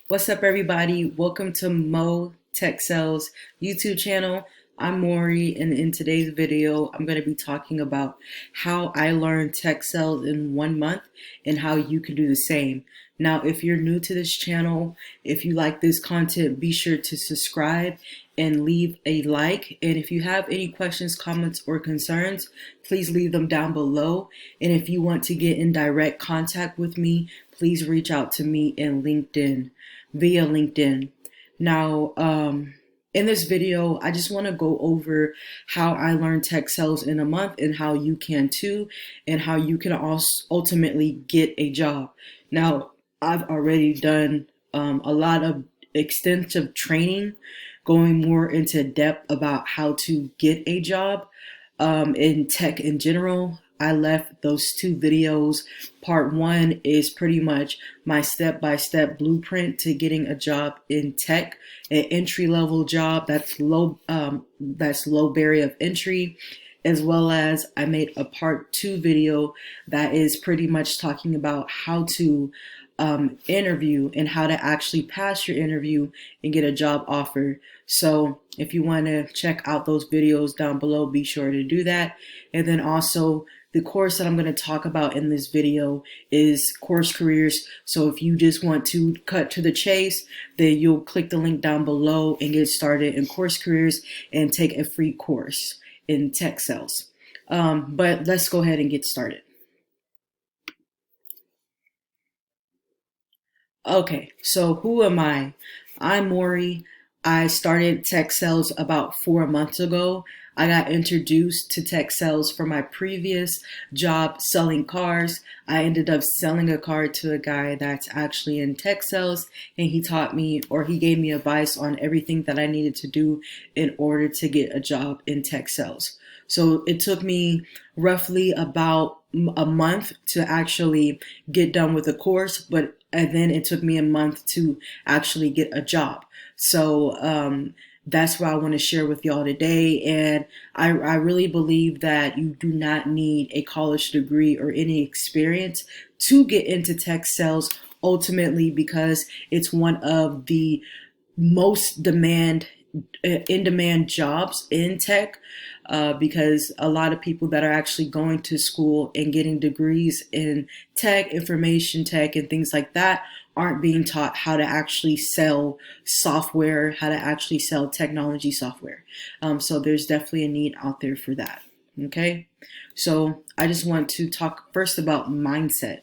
What's up, everybody? Welcome to MoTechSales YouTube channel. I'm Maury, and in today's video, I'm going to be talking about how I learned tech sales in 1 month and how you can do the same. Now, if you're new to this channel, if you like this content, be sure to subscribe and leave a like. And if you have any questions, comments, or concerns, please leave them down below. And if you want to get in direct contact with me, please reach out to me in LinkedIn, via LinkedIn. Now, in this video, I just want to go over how I learned tech sales in a month and how you can too, and how you can also ultimately get a job. Now, I've already done a lot of extensive training, going more into depth about how to get a job in tech in general. I left those two videos. Part one is pretty much my step-by-step blueprint to getting a job in tech, an entry-level job that's low barrier of entry, as well as I made a part two video that is pretty much talking about how to interview and how to actually pass your interview and get a job offer. So if you want to check out those videos down below, be sure to do that. And then also the course that I'm going to talk about in this video is Course Careers. So if you just want to cut to the chase, then you'll click the link down below and get started in Course Careers and take a free course in tech sales. But let's go ahead and get started. Okay, so who am I? I'm Maury. I started tech sales about 4 months ago. I got introduced to tech sales from my previous job selling cars. I ended up selling a car to a guy that's actually in tech sales, and he taught me, or he gave me advice on everything that I needed to do in order to get a job in tech sales. So it took me roughly about a month to actually get done with the course, and then it took me a month to actually get a job. So that's what I want to share with y'all today. And I really believe that you do not need a college degree or any experience to get into tech sales, ultimately, because it's one of the most in-demand jobs in tech, because a lot of people that are actually going to school and getting degrees in tech, information tech, and things like that aren't being taught how to actually sell software, how to actually sell technology software. So there's definitely a need out there for that. Okay, so I just want to talk first about mindset.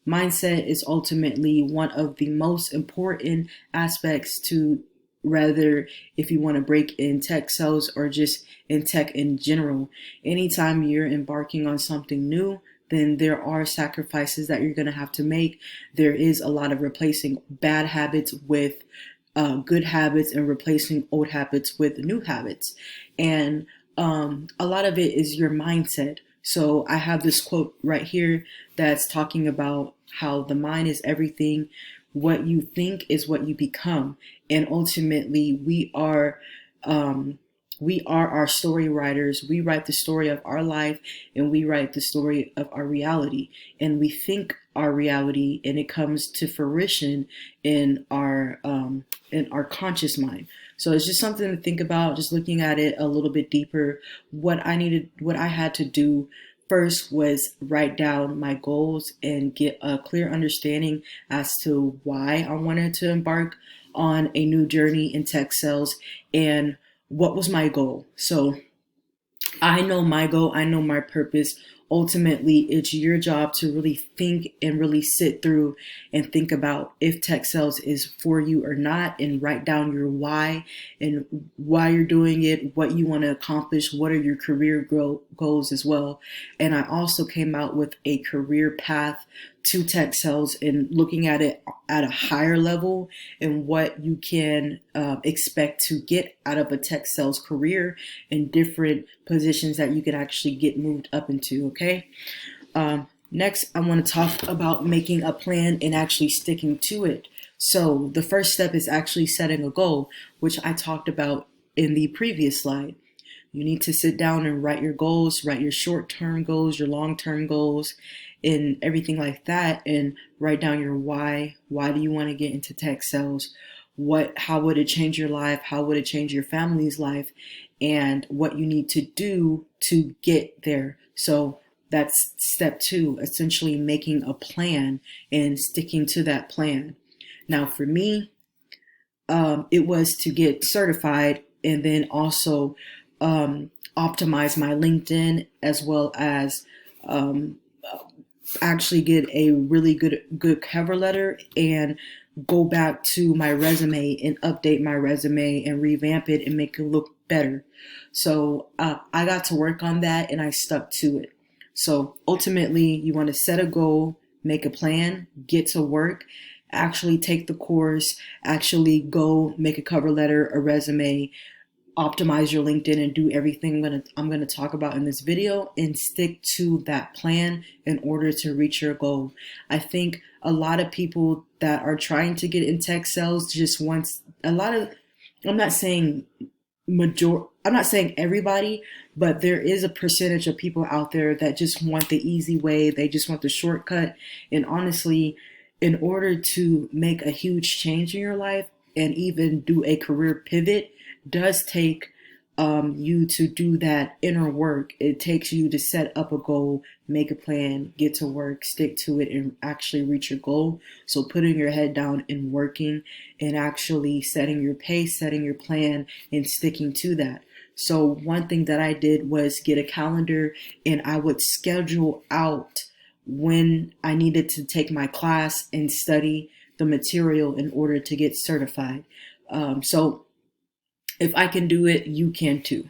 Mindset is ultimately one of the most important aspects to, rather if you want to break in tech sales or just in tech in general. Anytime you're embarking on something new, then there are sacrifices that you're going to have to make. There is a lot of replacing bad habits with good habits and replacing old habits with new habits. And a lot of it is your mindset. So I have this quote right here that's talking about how the mind is everything. What you think is what you become. And ultimately, we are our story writers. We write the story of our life, and we write the story of our reality. And we think our reality, and it comes to fruition in our conscious mind. So it's just something to think about. Just looking at it a little bit deeper. What I had to do first was write down my goals and get a clear understanding as to why I wanted to embark on a new journey in tech sales and what was my goal. So I know my goal, I know my purpose. Ultimately, it's your job to really think and really sit through and think about if tech sales is for you or not, and write down your why and why you're doing it, what you want to accomplish, what are your career goals as well. And I also came out with a career path to tech sales and looking at it at a higher level and what you can expect to get out of a tech sales career in different positions that you can actually get moved up into. Okay. Next, I want to talk about making a plan and actually sticking to it. So the first step is actually setting a goal, which I talked about in the previous slide. You need to sit down and write your goals, write your short-term goals, your long-term goals, and everything like that, and write down your why. Why do you want to get into tech sales? How would it change your life? How would it change your family's life? And what you need to do to get there. So that's step 2, essentially making a plan and sticking to that plan. Now for me, it was to get certified and then also optimize my LinkedIn, as well as actually get a really good cover letter and go back to my resume and update my resume and revamp it and make it look better. So I got to work on that and I stuck to it. So ultimately, you want to set a goal, make a plan, get to work, actually take the course, actually go make a cover letter, a resume, optimize your LinkedIn, and do everything I'm going to talk about in this video, and stick to that plan in order to reach your goal. I think a lot of people that are trying to get in tech sales just wants I'm not saying I'm not saying everybody, but there is a percentage of people out there that just want the easy way. They just want the shortcut. And honestly, in order to make a huge change in your life and even do a career pivot, does take you to do that inner work. It takes you to set up a goal, make a plan, get to work, stick to it, and actually reach your goal. So putting your head down and working and actually setting your pace, setting your plan, and sticking to that. So one thing that I did was get a calendar, and I would schedule out when I needed to take my class and study the material in order to get certified. So if I can do it, you can too.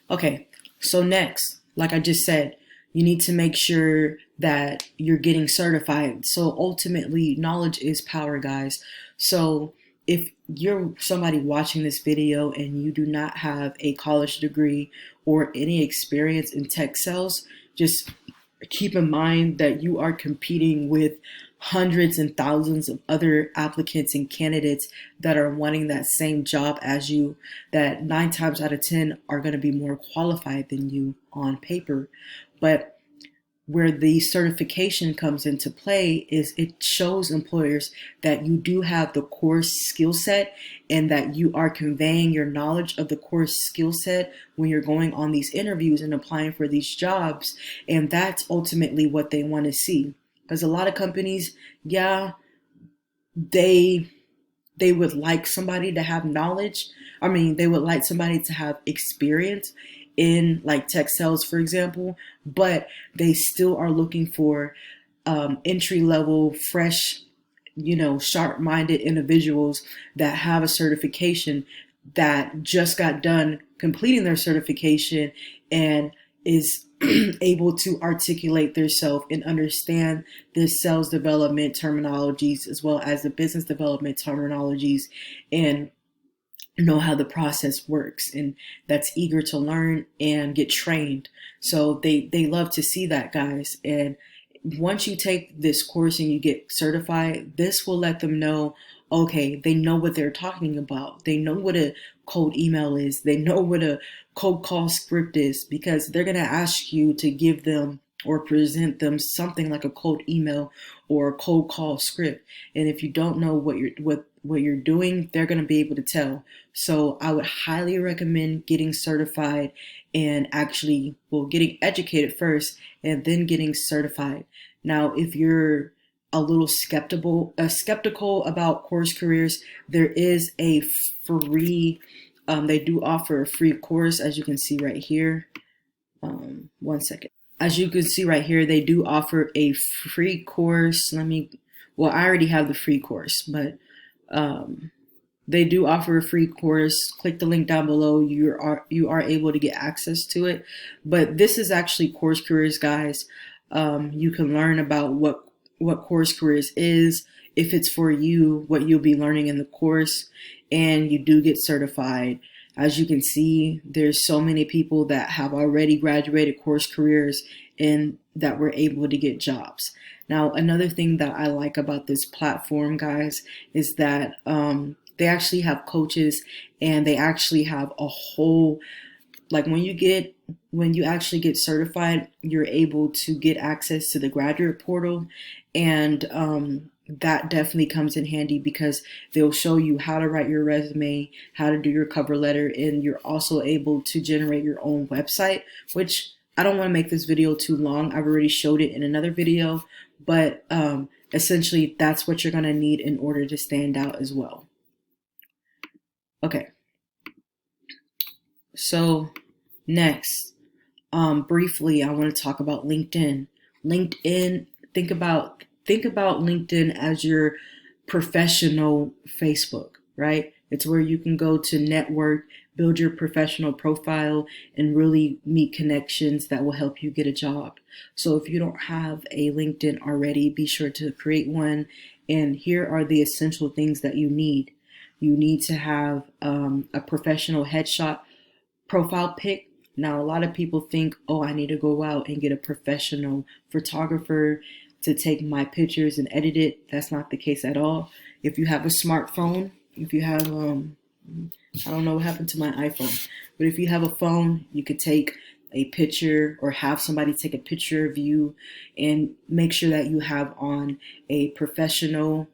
Okay, so next, like I just said, you need to make sure that you're getting certified. So ultimately, knowledge is power, guys. So if you're somebody watching this video and you do not have a college degree or any experience in tech sales, just keep in mind that you are competing with hundreds and thousands of other applicants and candidates that are wanting that same job as you, that 9 times out of 10 are going to be more qualified than you on paper. But where the certification comes into play is it shows employers that you do have the core skill set and that you are conveying your knowledge of the core skill set when you're going on these interviews and applying for these jobs. And that's ultimately what they want to see. Because a lot of companies, yeah, they would like somebody to have knowledge. I mean, they would like somebody to have experience in like tech sales, for example, but they still are looking for entry level, fresh, sharp-minded individuals that have a certification, that just got done completing their certification and is able to articulate themselves and understand the sales development terminologies as well as the business development terminologies, and know how the process works, and that's eager to learn and get trained. So they love to see that, guys. And once you take this course and you get certified, this will let them know, okay, they know what they're talking about. They know what a cold email is. They know what a cold call script is, because they're going to ask you to give them or present them something like a cold email or a cold call script. And if you don't know what you're doing, they're going to be able to tell. So I would highly recommend getting certified and actually, getting educated first and then getting certified. Now, if you're a little skeptical about course careers, there is a free, they do offer a free course, as you can see right here. One second. As you can see right here, they do offer a free course. I already have the free course, but they do offer a free course. Click the link down below. You are able to get access to it. But this is actually Course Careers, guys. You can learn about what Course Careers is, if it's for you, what you'll be learning in the course, and you do get certified. As you can see, there's so many people that have already graduated Course Careers and that were able to get jobs. Now, another thing that I like about this platform, guys, is that they actually have coaches, and they actually have a whole, like when you get when you actually get certified, you're able to get access to the graduate portal, and that definitely comes in handy because they'll show you how to write your resume, how to do your cover letter, and you're also able to generate your own website, which I don't want to make this video too long. I've already showed it in another video, but essentially that's what you're going to need in order to stand out as well. Okay, so next, briefly, I want to talk about LinkedIn. LinkedIn, think about LinkedIn as your professional Facebook, right? It's where you can go to network, build your professional profile, and really meet connections that will help you get a job. So if you don't have a LinkedIn already, be sure to create one. And here are the essential things that you need. You need to have a professional headshot profile pic. Now, a lot of people think, oh, I need to go out and get a professional photographer to take my pictures and edit it. That's not the case at all. If you have a smartphone, if you have, I don't know what happened to my iPhone, but if you have a phone, you could take a picture or have somebody take a picture of you and make sure that you have on a professional,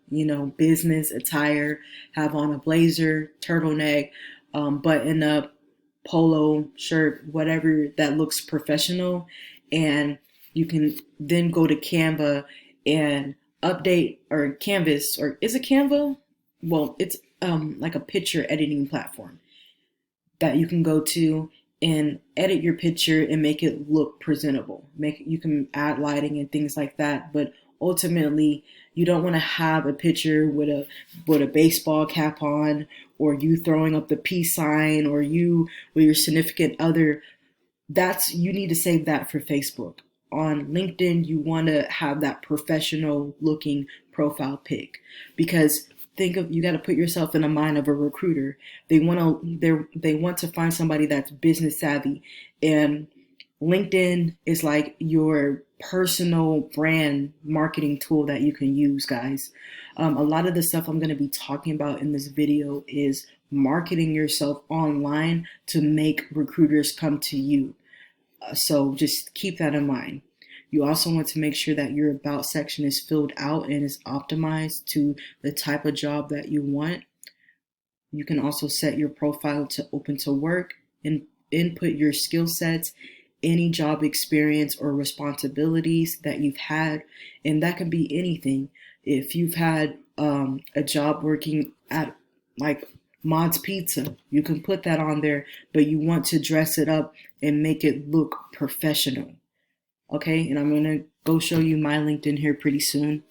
business attire, have on a blazer, turtleneck, button up, polo shirt, whatever that looks professional. And you can then go to Canva and update, or Canvas, or is it Canva? Well, it's like a picture editing platform that you can go to and edit your picture and make it look presentable. You can add lighting and things like that, but ultimately you don't want to have a picture with a baseball cap on, or you throwing up the peace sign, or you with your significant other. You need to save that for Facebook. On LinkedIn, you want to have that professional looking profile pic, because you got to put yourself in the mind of a recruiter. They want to find somebody that's business savvy, and LinkedIn is like your personal brand marketing tool that you can use, guys. A lot of the stuff I'm going to be talking about in this video is marketing yourself online to make recruiters come to you. So just keep that in mind. You also want to make sure that your about section is filled out and is optimized to the type of job that you want. You can also set your profile to open to work and input your skill sets, any job experience or responsibilities that you've had. And that can be anything. If you've had a job working at like Mod's Pizza, you can put that on there, but you want to dress it up and make it look professional. Okay, and I'm going to go show you my LinkedIn here pretty soon.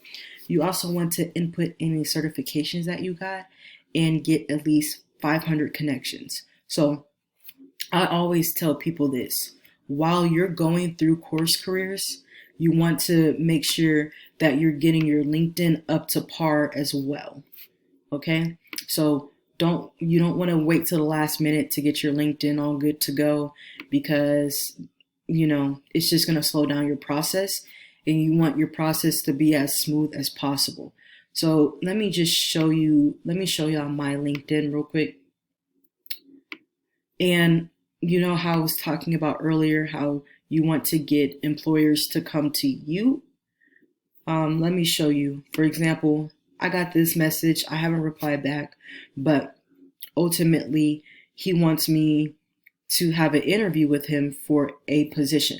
You also want to input any certifications that you got and get at least 500 connections. So I always tell people this: while you're going through course careers, you want to make sure that you're getting your LinkedIn up to par as well. Okay, so you don't want to wait till the last minute to get your LinkedIn all good to go, because it's just going to slow down your process, and you want your process to be as smooth as possible. So let me show you on my LinkedIn real quick. And how I was talking about earlier, how you want to get employers to come to you. Let me show you. For example, I got this message. I haven't replied back, but ultimately he wants me to have an interview with him for a position.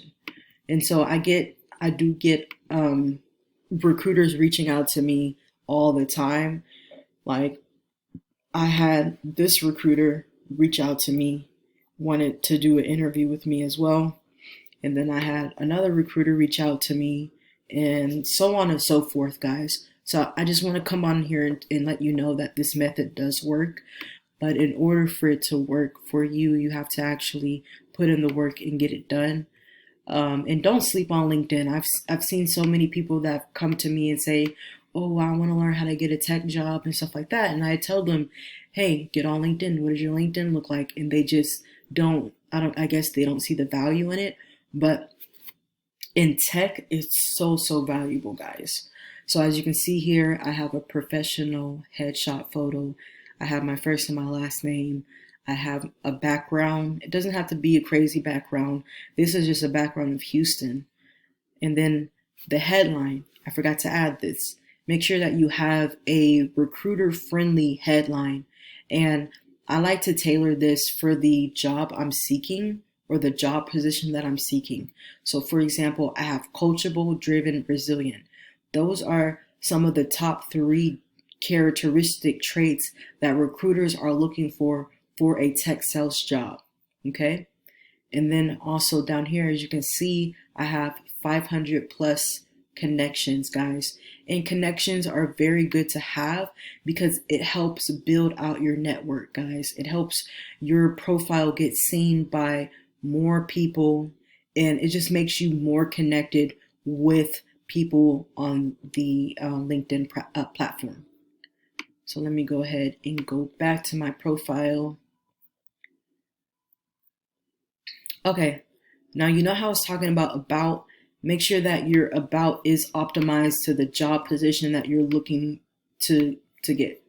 And so I do get recruiters reaching out to me all the time. Like, I had this recruiter reach out to me, wanted to do an interview with me as well. And then I had another recruiter reach out to me, and so on and so forth, guys. So I just want to come on here and let you know that this method does work. But in order for it to work for you, you have to actually put in the work and get it done. And don't sleep on LinkedIn. I've seen so many people that come to me and say, oh, I want to learn how to get a tech job and stuff like that. And I tell them, hey, get on LinkedIn. What does your LinkedIn look like? And they just I guess they don't see the value in it. But in tech, it's so valuable, guys. So as you can see here, I have a professional headshot photo. I have my first and my last name. I have a background. It doesn't have to be a crazy background. This is just a background of Houston. And then the headline, I forgot to add this. Make sure that you have a recruiter friendly headline. And I like to tailor this for the job I'm seeking or the job position that I'm seeking. So, for example, I have coachable, driven, resilient. Those are some of the top 3 characteristic traits that recruiters are looking for a tech sales job. Okay. And then also down here, as you can see, I have 500 plus connections, guys. And connections are very good to have because it helps build out your network, guys. It helps your profile get seen by more people, and it just makes you more connected with people on the LinkedIn platform. So let me go ahead and go back to my profile. Okay, now you know how I was talking about. Make sure that your about is optimized to the job position that you're looking to get.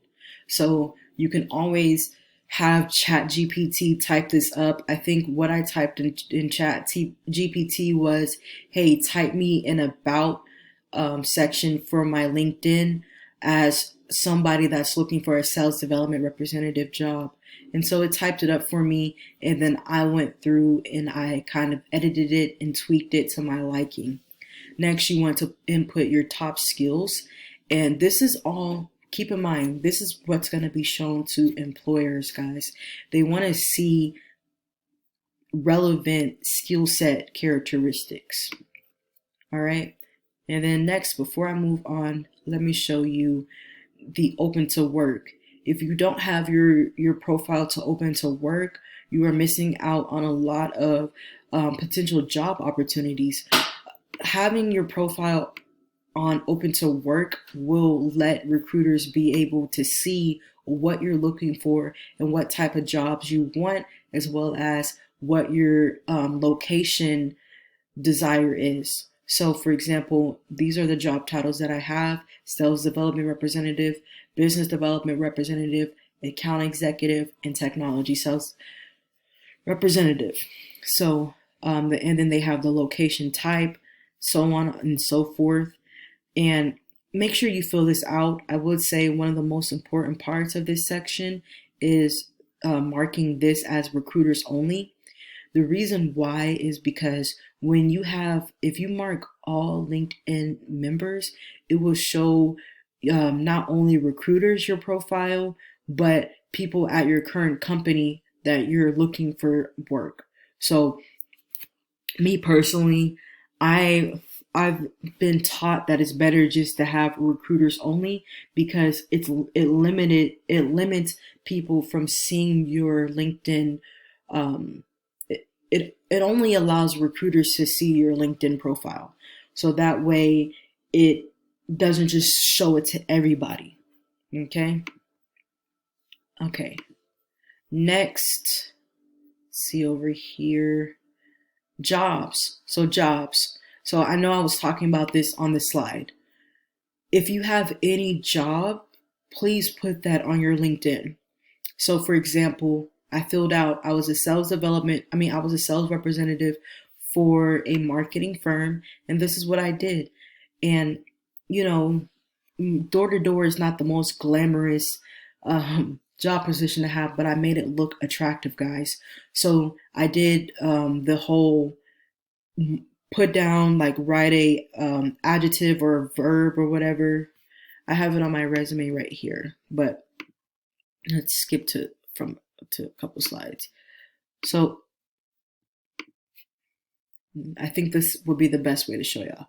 So you can always have ChatGPT type this up. I think what I typed in ChatGPT was, hey, type me an about section for my LinkedIn as somebody that's looking for a sales development representative job. And so it typed it up for me, and then I went through and I kind of edited it and tweaked it to my liking. Next, you want to input your top skills. And this is all, keep in mind, this is what's going to be shown to employers, guys. They want to see relevant skill set characteristics. All right. And then next, before I move on, let me show you the open to work. If you don't have your profile to open to work, you are missing out on a lot of potential job opportunities. Having your profile on open to work will let recruiters be able to see what you're looking for and what type of jobs you want, as well as what your location desire is. So, for example, these are the job titles that I have: sales development representative, business development representative, account executive, and technology sales representative. So, and then they have the location type, so on and so forth. And make sure you fill this out. I would say one of the most important parts of this section is marking this as recruiters only. The reason why is because if you mark all LinkedIn members, it will show not only recruiters your profile, but people at your current company that you're looking for work. So me personally, I've been taught that it's better just to have recruiters only because it limits people from seeing your LinkedIn. It only allows recruiters to see your LinkedIn profile. So that way it doesn't just show it to everybody. Okay. Okay. Next, see over here, jobs. So jobs. So I know I was talking about this on the slide. If you have any job, please put that on your LinkedIn. So for example, I was a sales representative for a marketing firm, and this is what I did. And, door to door is not the most glamorous job position to have, but I made it look attractive, guys. So I did the whole put down, like write a adjective or a verb or whatever. I have it on my resume right here, but let's skip to a couple slides. So I think this would be the best way to show y'all.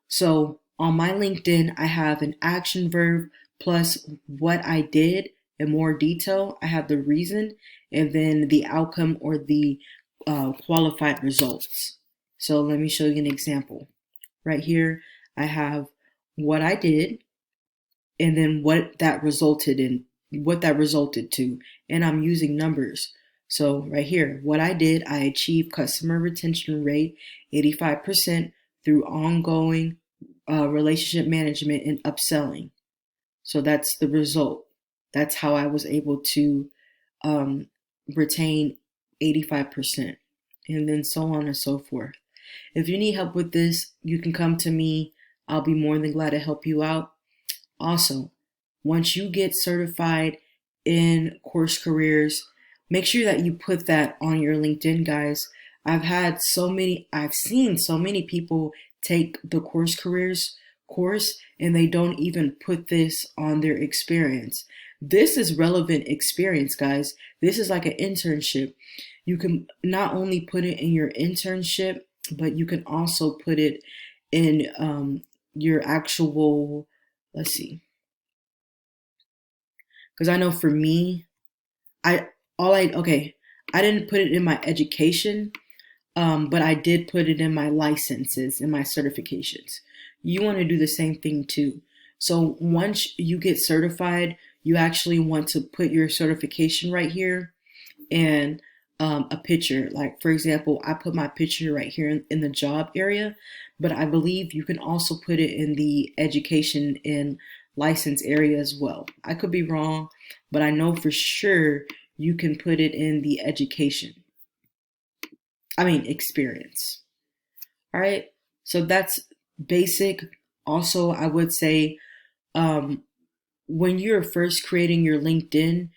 So on my LinkedIn, I have an action verb plus what I did in more detail. I have the reason and then the outcome or the qualified results. So let me show you an example. Right here, I have what I did and then what that resulted to, and I'm using numbers. So right here, what I did, I achieved customer retention rate 85% through ongoing relationship management and upselling. So that's the result. That's how I was able to retain 85%, and then so on and so forth. If you need help with this, you can come to me. I'll be more than glad to help you out. Also, once you get certified in Course Careers, make sure that you put that on your LinkedIn, guys. I've seen so many people take the Course Careers course and they don't even put this on their experience. This is relevant experience, guys. This is like an internship. You can not only put it in your internship, but you can also put it in your actual, let's see. Because I know for me, I didn't put it in my education, but I did put it in my licenses and my certifications. You want to do the same thing too. So once you get certified, you actually want to put your certification right here and a picture. Like, for example, I put my picture right here in the job area, but I believe you can also put it in the education and license area as well. I could be wrong, but I know for sure you can put it in the experience. All right. So that's basic. Also, I would say when you're first creating your LinkedIn,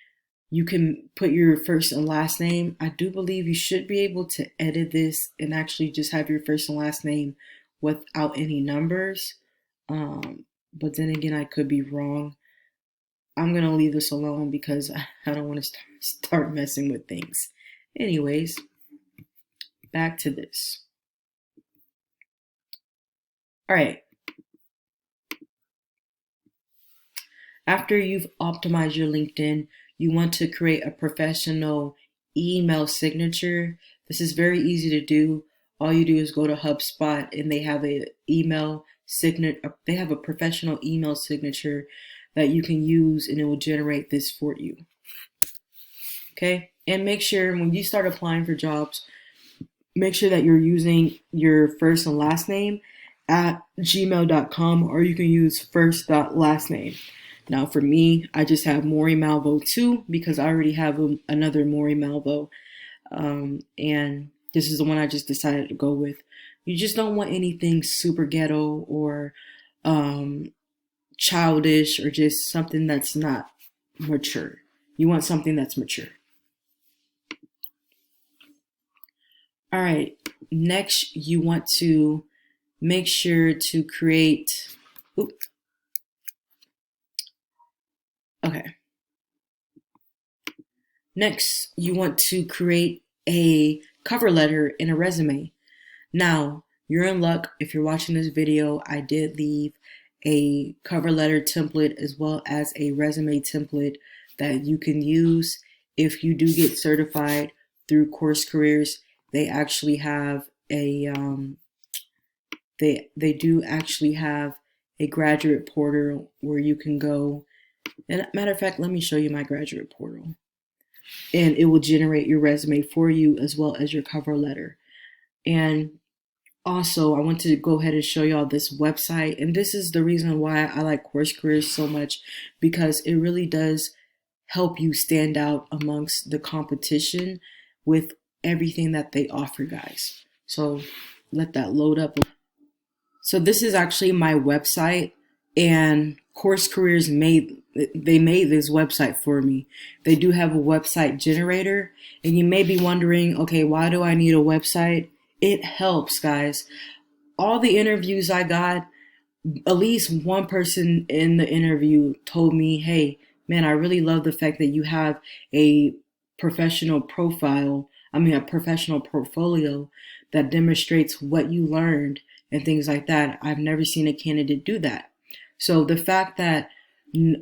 you can put your first and last name. I do believe you should be able to edit this and actually just have your first and last name without any numbers. But then again, I could be wrong. I'm going to leave this alone because I don't want to start messing with things. Anyways, back to this. All right. After you've optimized your LinkedIn, you want to create a professional email signature. This is very easy to do. All you do is go to HubSpot and they have they have a professional email signature that you can use and it will generate this for you. Okay? And make sure when you start applying for jobs, make sure that you're using your first and last name at gmail.com, or you can use first.last name. Now for me, I just have Maury Malvo 2 because I already have another Maury Malvo. And this is the one I just decided to go with. You just don't want anything super ghetto or childish or just something that's not mature. You want something that's mature. All right, next you want to make sure to create, Next, you want to create a cover letter and a resume. Now, you're in luck. If you're watching this video, I did leave a cover letter template as well as a resume template that you can use if you do get certified through Course Careers. They actually have a they do actually have a graduate portal where you can go. And matter of fact, let me show you my graduate portal. And it will generate your resume for you as well as your cover letter. And also, I want to go ahead and show y'all this website. And this is the reason why I like Course Careers so much, because it really does help you stand out amongst the competition with everything that they offer, guys. So let that load up. So this is actually my website, and Course Careers made this website for me. They do have a website generator, and you may be wondering, okay, why do I need a website? It helps, guys. All the interviews I got, at least one person in the interview told me, hey, man, I really love the fact that you have a professional portfolio that demonstrates what you learned and things like that. I've never seen a candidate do that. So the fact that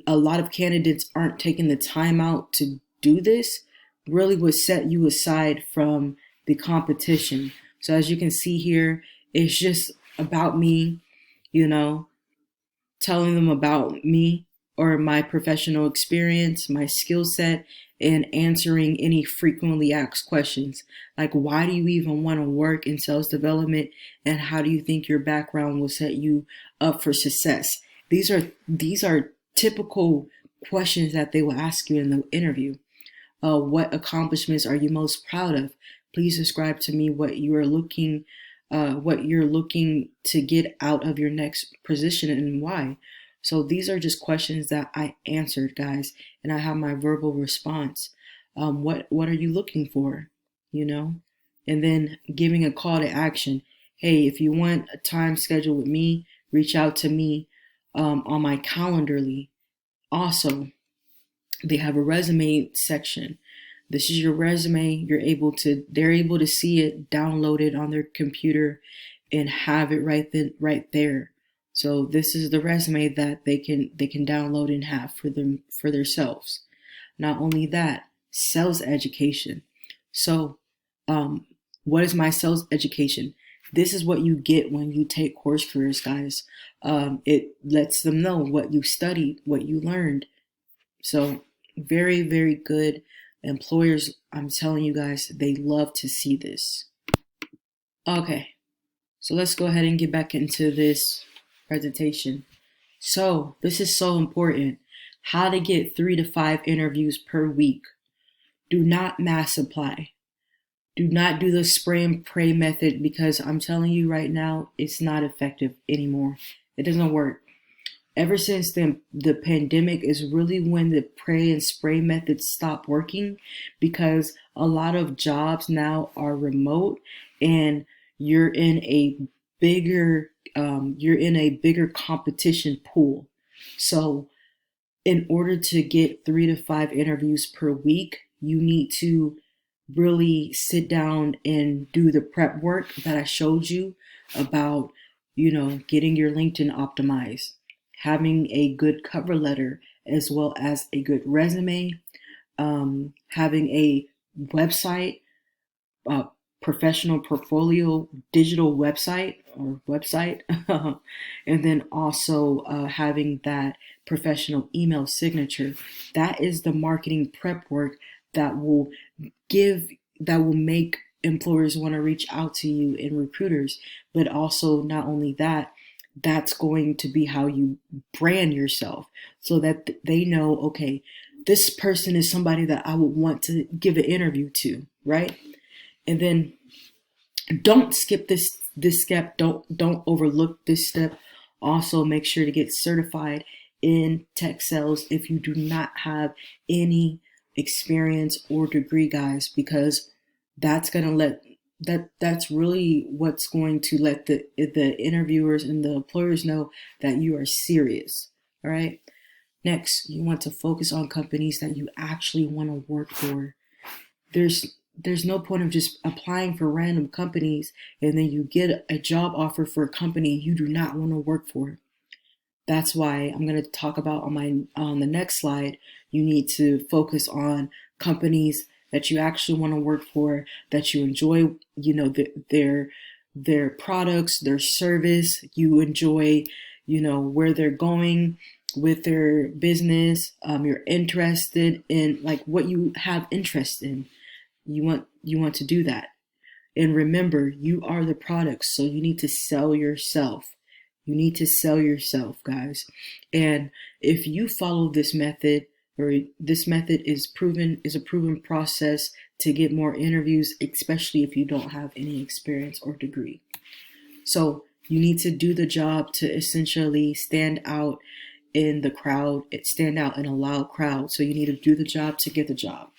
a lot of candidates aren't taking the time out to do this really would set you aside from the competition. So as you can see here, it's just about me, telling them about me or my professional experience, my skill set, and answering any frequently asked questions. Like, why do you even want to work in sales development? And how do you think your background will set you up for success? These are typical questions that they will ask you in the interview. What accomplishments are you most proud of? Please describe to me what you're looking to get out of your next position and why. So these are just questions that I answered, guys, and I have my verbal response. What are you looking for? You know, and then giving a call to action. Hey, if you want a time schedule with me, reach out to me on my Calendarly. Also, they have a resume section. This is your resume. They're able to see it, download it on their computer, and have it right there. So this is the resume that they can download and have for themselves. Not only that, sales education. So, what is my sales education? This is what you get when you take course careers, guys. It lets them know what you studied, what you learned. So very, very good. Employers, I'm telling you guys, they love to see this. Okay, so let's go ahead and get back into this presentation. So this is so important. How to get 3 to 5 interviews per week. Do not mass apply. Do not do the spray and pray method, because I'm telling you right now, it's not effective anymore. It doesn't work. Ever since the pandemic is really when the pray and spray methods stopped working, because a lot of jobs now are remote and you're in a bigger competition pool. So in order to get 3 to 5 interviews per week, you need to really sit down and do the prep work that I showed you about, getting your LinkedIn optimized, having a good cover letter, as well as a good resume, having a website, professional portfolio, digital website, and then also having that professional email signature. That is the marketing prep work that will make employers want to reach out to you and recruiters. But also, not only that, that's going to be how you brand yourself, so that they know, okay, this person is somebody that I would want to give an interview to, right? And then don't skip this step. Don't overlook this step. Also, make sure to get certified in tech sales if you do not have any experience or degree, guys, because that's really what's going to let the interviewers and the employers know that you are serious. All right. Next, you want to focus on companies that you actually want to work for. There's no point of just applying for random companies and then you get a job offer for a company you do not want to work for. That's why I'm going to talk about on the next slide. You need to focus on companies that you actually want to work for, that you enjoy, their products, their service. You enjoy, where they're going with their business. You're interested in like what you have interest in. You want to do that. And remember, you are the product, so you need to sell yourself. You need to sell yourself, guys. And if you follow this method, or this method is a proven process to get more interviews, especially if you don't have any experience or degree. So you need to do the job to essentially stand out in the crowd, stand out in a loud crowd. So you need to do the job to get the job.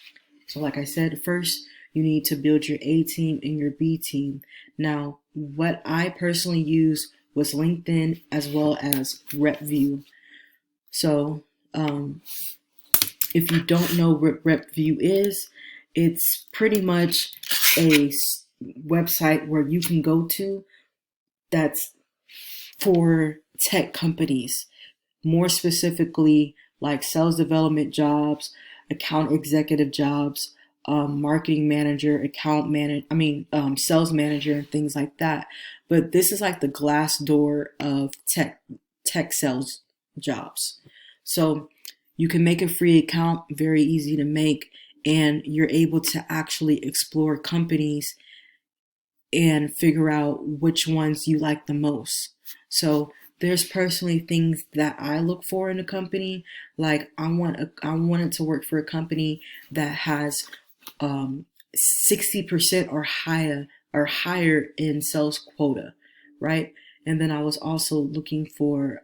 So like I said, first, you need to build your A team and your B team. Now, what I personally use was LinkedIn as well as RepView. So if you don't know what RepView is, it's pretty much a website where you can go to that's for tech companies, more specifically like sales development jobs, account executive jobs, marketing manager, sales manager, and things like that. But this is like the glass door of tech sales jobs. So you can make a free account, very easy to make, and you're able to actually explore companies and figure out which ones you like the most. So there's personally things that I look for in a company. Like I wanted to work for a company that has 60% or higher in sales quota, right? And then I was also looking for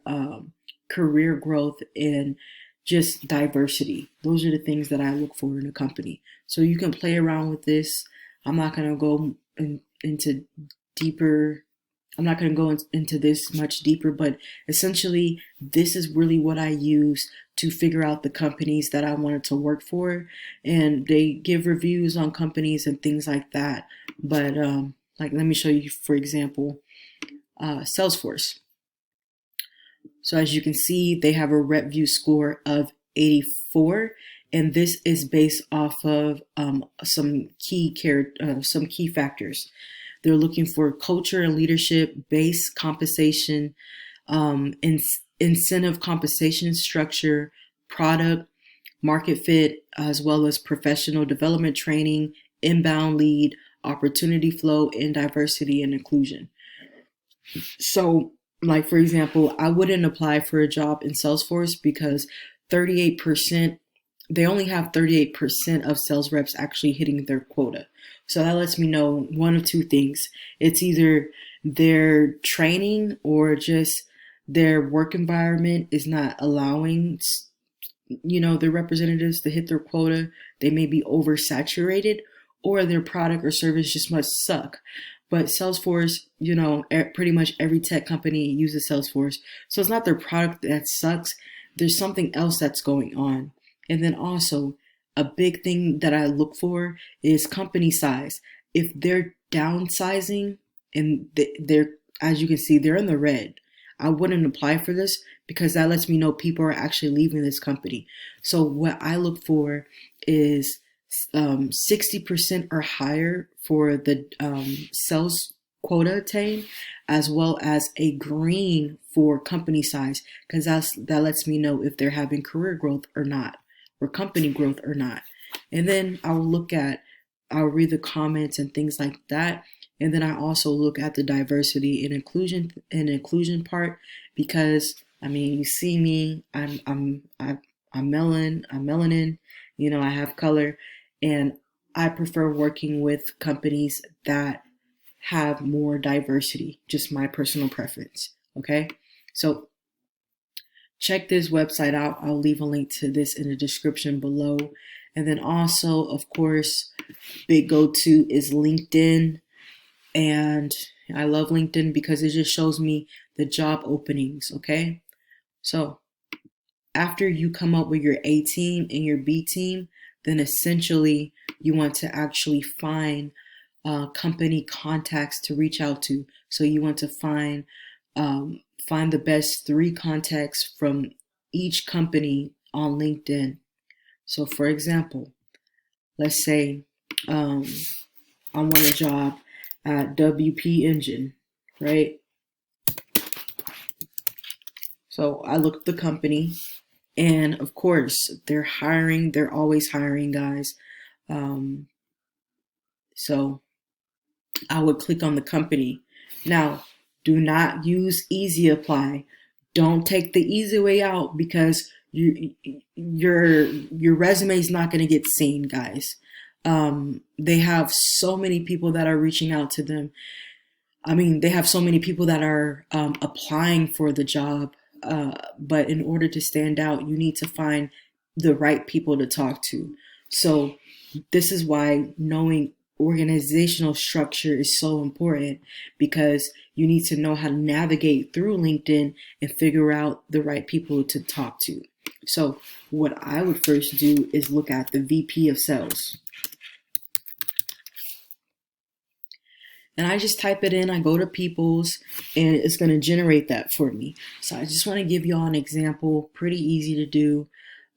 career growth and just diversity. Those are the things that I look for in a company. So you can play around with this. I'm not going to go into deeper. I'm not going to go into this much deeper, but essentially, this is really what I use to figure out the companies that I wanted to work for. And they give reviews on companies and things like that. But, like, let me show you, for example, Salesforce. So as you can see, they have a RepView score of 84, and this is based off of some key factors. They're looking for culture and leadership, base compensation, incentive compensation structure, product, market fit, as well as professional development training, inbound lead, opportunity flow, and diversity and inclusion. So, like, for example, I wouldn't apply for a job in Salesforce because 38%, they only have 38% of sales reps actually hitting their quota. So that lets me know one of two things. It's either their training or just their work environment is not allowing, their representatives to hit their quota. They may be oversaturated, or their product or service just must suck. But Salesforce, pretty much every tech company uses Salesforce. So it's not their product that sucks. There's something else that's going on. And then also, a big thing that I look for is company size. If they're downsizing and they're, as you can see, they're in the red, I wouldn't apply for this because that lets me know people are actually leaving this company. So what I look for is 60% or higher for the sales quota attained, as well as a green for company size, because that lets me know if they're having career growth or not, or company growth or not. And then I'll read the comments and things like that. And then I also look at the diversity and inclusion part, because you see me, I'm melanin, I have color, and I prefer working with companies that have more diversity, just my personal preference. Okay. So check this website out. I'll leave a link to this in the description below. And then also, of course, big go-to is LinkedIn. And I love LinkedIn because it just shows me the job openings. Okay. So after you come up with your A team and your B team, then essentially you want to actually find company contacts to reach out to. So you want to find the best 3 contacts from each company on LinkedIn. So for example, let's say I want a job at WP Engine, right? So I look at the company, and of course they're hiring. They're always hiring, guys. So I would click on the company. Now, do not use easy apply. Don't take the easy way out, because your resume is not going to get seen, guys. They have so many people that are reaching out to them. They have so many people that are applying for the job. But in order to stand out, you need to find the right people to talk to. So this is why knowing organizational structure is so important, because you need to know how to navigate through LinkedIn and figure out the right people to talk to. So what I would first do is look at the VP of sales. And I just type it in, I go to people's, and it's going to generate that for me. So I just want to give y'all an example, pretty easy to do.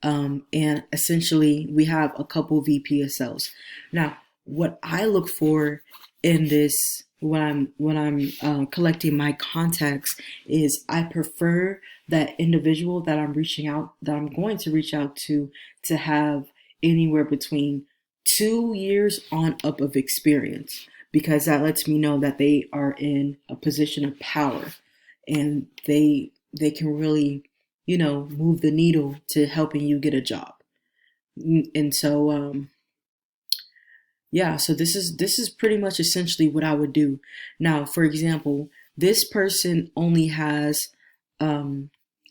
And essentially we have a couple VP of sales. Now, what I look for in this, when I'm collecting my contacts, is I prefer that individual that I'm going to reach out to have anywhere between 2 years on up of experience, because that lets me know that they are in a position of power. and they can really, move the needle to helping you get a job. And so yeah, so this is pretty much essentially what I would do. Now, for example, this person only has um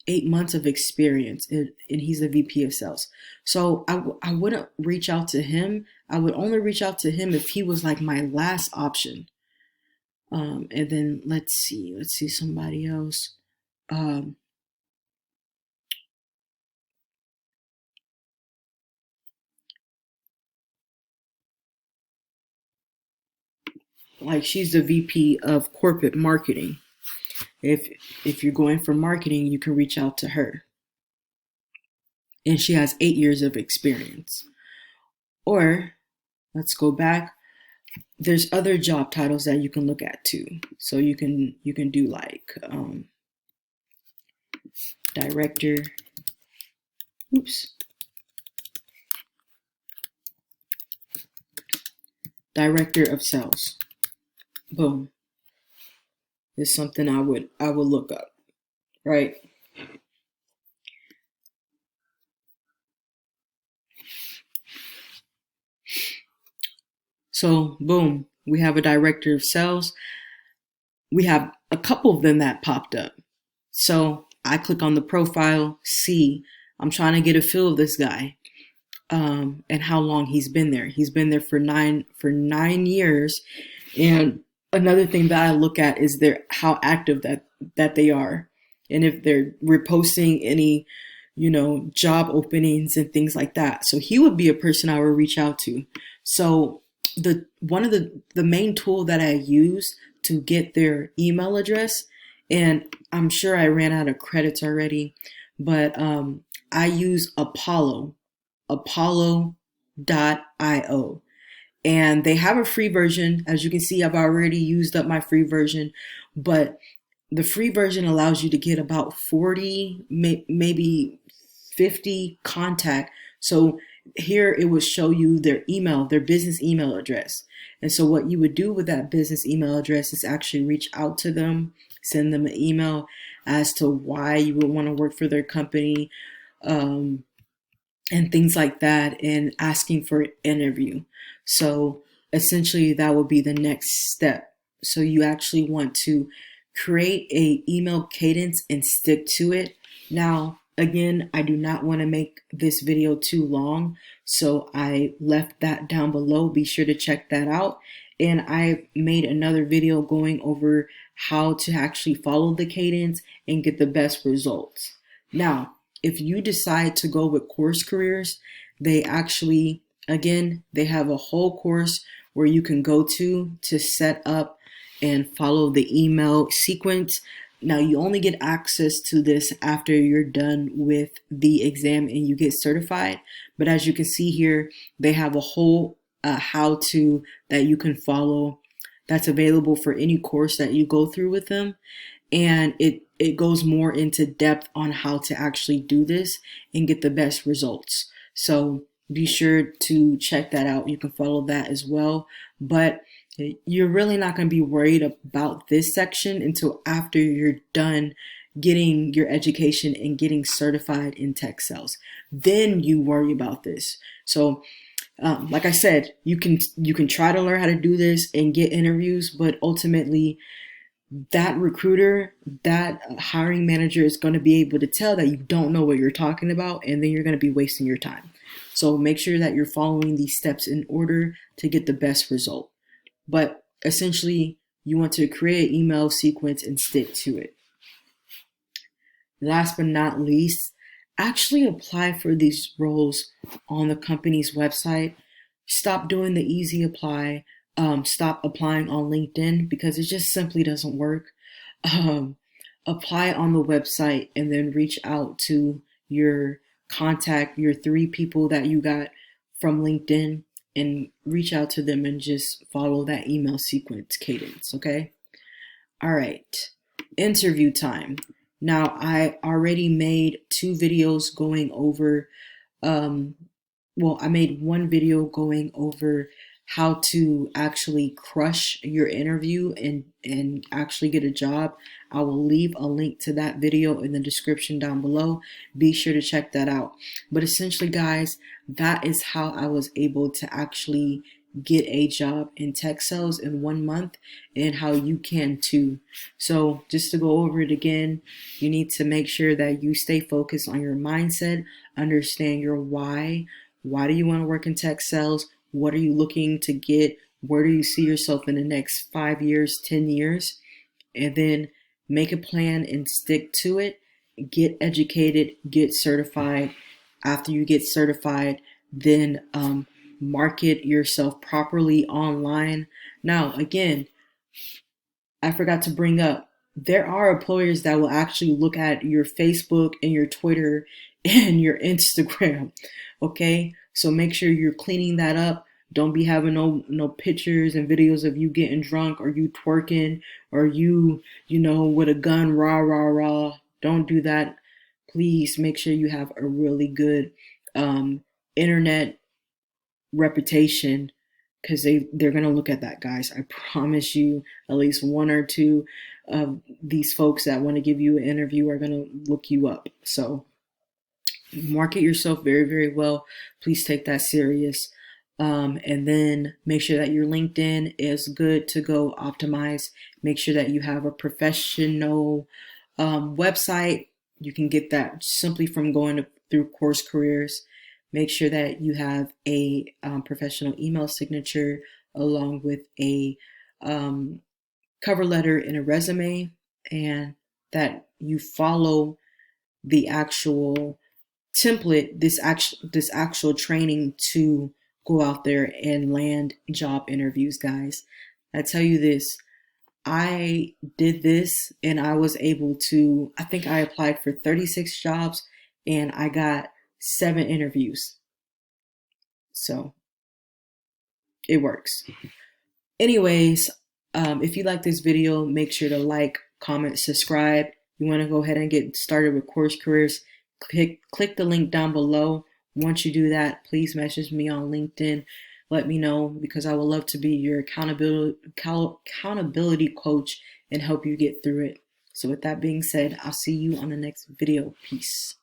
8 months of experience, and he's the VP of sales. So I wouldn't reach out to him. I would only reach out to him if he was like my last option. And then let's see somebody else. Um, like she's the VP of corporate marketing. If you're going for marketing, you can reach out to her, and she has 8 years of experience. Or let's go back. There's other job titles that you can look at too. So you can do like director. Oops. Director of sales. Boom. Is something I would look up, right? So boom, we have a director of sales. We have a couple of them that popped up. So I click on the profile, see, I'm trying to get a feel of this guy, and how long he's been there. He's been there for 9 years. And another thing that I look at is how active that they are, and if they're reposting any, job openings and things like that. So he would be a person I would reach out to. So one of the main tool that I use to get their email address, and I'm sure I ran out of credits already, but I use apollo.io, and they have a free version. As you can see, I've already used up my free version, but the free version allows you to get about 40, maybe 50 contact. So here it would show you their email, their business email address. And so what you would do with that business email address is actually reach out to them, send them an email as to why you would want to work for their company, and things like that, and asking for an interview. So essentially that would be the next step. So you actually want to create a email cadence and stick to it. Now, again, I do not want to make this video too long, so I left that down below. Be sure to check that out. And I made another video going over how to actually follow the cadence and get the best results. Now, if you decide to go with Course Careers, they actually, again, they have a whole course where you can go to set up and follow the email sequence. Now, you only get access to this after you're done with the exam and you get certified. But as you can see here, they have a whole how-to that you can follow that's available for any course that you go through with them. And it goes more into depth on how to actually do this and get the best results. So be sure to check that out. You can follow that as well. But you're really not going to be worried about this section until after you're done getting your education and getting certified in tech sales. Then you worry about this. So like I said, you can try to learn how to do this and get interviews, but ultimately that recruiter, that hiring manager is going to be able to tell that you don't know what you're talking about, and then you're going to be wasting your time. So make sure that you're following these steps in order to get the best result. But essentially, you want to create an email sequence and stick to it. Last but not least, actually apply for these roles on the company's website. Stop doing the easy apply. Stop applying on LinkedIn because it just simply doesn't work. Apply on the website and then reach out to your contact, your 3 people that you got from LinkedIn, and reach out to them and just follow that email sequence cadence, okay? All right, interview time. Now, I already made 2 videos going over, I made one video going over how to actually crush your interview and actually get a job, I will leave a link to that video in the description down below. Be sure to check that out. But essentially, guys, that is how I was able to actually get a job in tech sales in 1 month, and how you can too. So just to go over it again, you need to make sure that you stay focused on your mindset, understand your why. Why do you want to work in tech sales? What are you looking to get? Where do you see yourself in the next 5 years, 10 years? And then make a plan and stick to it. Get educated, get certified. After you get certified, then market yourself properly online. Now, again, I forgot to bring up, there are employers that will actually look at your Facebook and your Twitter and your Instagram. Okay, so make sure you're cleaning that up. Don't be having no pictures and videos of you getting drunk, or you twerking, or you with a gun, rah rah rah. Don't do that. Please make sure you have a really good internet reputation, because they're gonna look at that, guys. I promise you, at least one or two of these folks that want to give you an interview are gonna look you up. So market yourself very, very well. Please take that serious. And then make sure that your LinkedIn is good to go, optimize. Make sure that you have a professional website. You can get that simply from going through Course Careers. Make sure that you have a professional email signature, along with a cover letter and a resume, and that you follow the actual template, this actual training to go out there and land job interviews, guys. I tell you this, I did this and I was able to, I think I applied for 36 jobs and I got 7 interviews. So it works. Anyways, if you like this video, make sure to like, comment, subscribe. You want to go ahead and get started with Course Careers, click the link down below. Once you do that, please message me on LinkedIn. Let me know, because I would love to be your accountability coach and help you get through it. So with that being said, I'll see you on the next video. Peace.